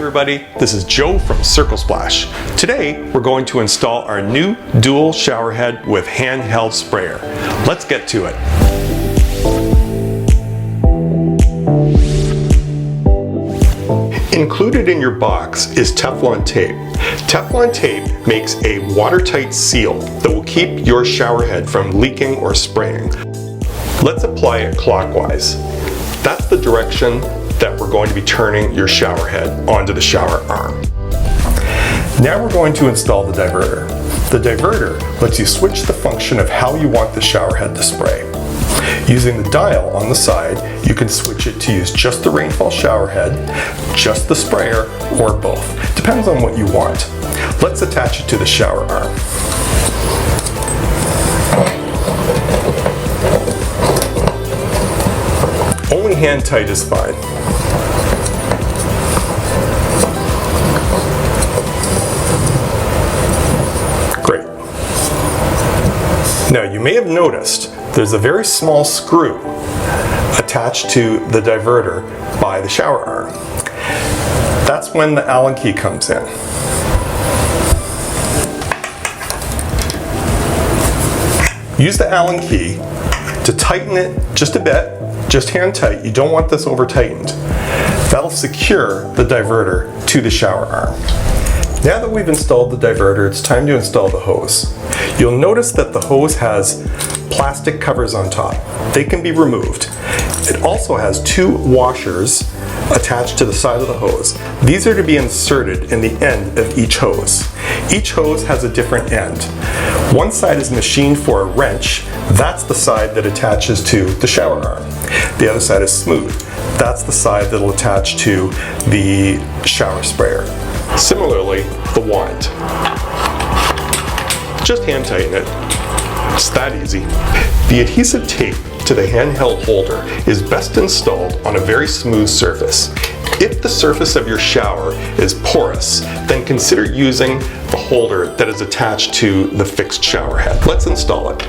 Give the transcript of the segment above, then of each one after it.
everybody, this is Joe from CircleSplash. Today we're going to install our new dual shower head with handheld sprayer. Let's get to it. Included in your box is Teflon tape. Teflon tape makes a watertight seal that will keep your shower head from leaking or spraying. Let's apply it clockwise. That's the direction that we're going to be turning your shower head onto the shower arm. Now we're going to install the diverter. The diverter lets you switch the function of how you want the shower head to spray. Using the dial on the side, you can switch it to use just the rainfall shower head, just the sprayer, or both. Depends on what you want. Let's attach it to the shower arm. Only hand tight is fine. Great. Now you may have noticed there's a very small screw attached to the diverter by the shower arm. That's when the Allen key comes in. Use the Allen key to tighten it just a bit, just hand tight. You don't want this over tightened. That'll secure the diverter to the shower arm. Now that we've installed the diverter, it's time to install the hose. You'll notice that the hose has plastic covers on top. They can be removed. It also has two washers attached to the side of the hose. These are to be inserted in the end of each hose. Each hose has a different end. One side is machined for a wrench. That's the side that attaches to the shower arm. The other side is smooth. That's the side that'll attach to the shower sprayer. Similarly, the wand. Just hand tighten it. It's that easy. The adhesive tape to the handheld holder is best installed on a very smooth surface. If the surface of your shower is porous, then consider using the holder that is attached to the fixed shower head. Let's install it.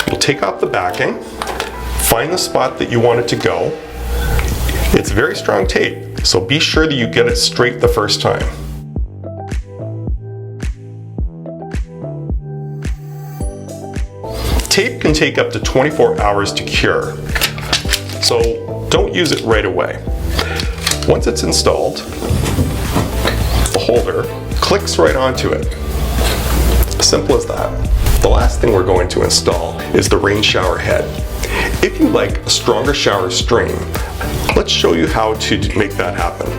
We'll take off the backing, find the spot that you want it to go. It's very strong tape, so be sure that you get it straight the first time. Tape can take up to 24 hours to cure, so don't use it right away. Once it's installed, the holder clicks right onto it. Simple as that. The last thing we're going to install is the rain shower head. If you like a stronger shower stream, let's show you how to make that happen.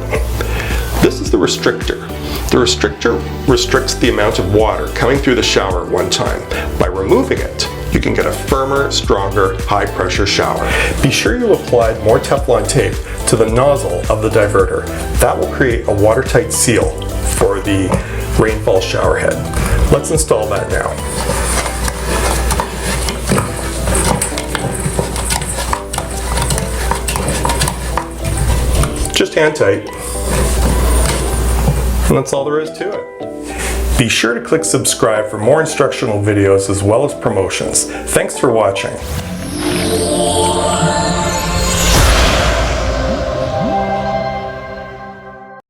This is the restrictor. The restrictor restricts the amount of water coming through the shower at one time. By removing it, you can get a firmer, stronger, high-pressure shower. Be sure you apply more Teflon tape to the nozzle of the diverter. That will create a watertight seal for the rainfall shower head. Let's install that now. Just hand tight. And that's all there is to it. Be sure to click subscribe for more instructional videos as well as promotions. Thanks for watching.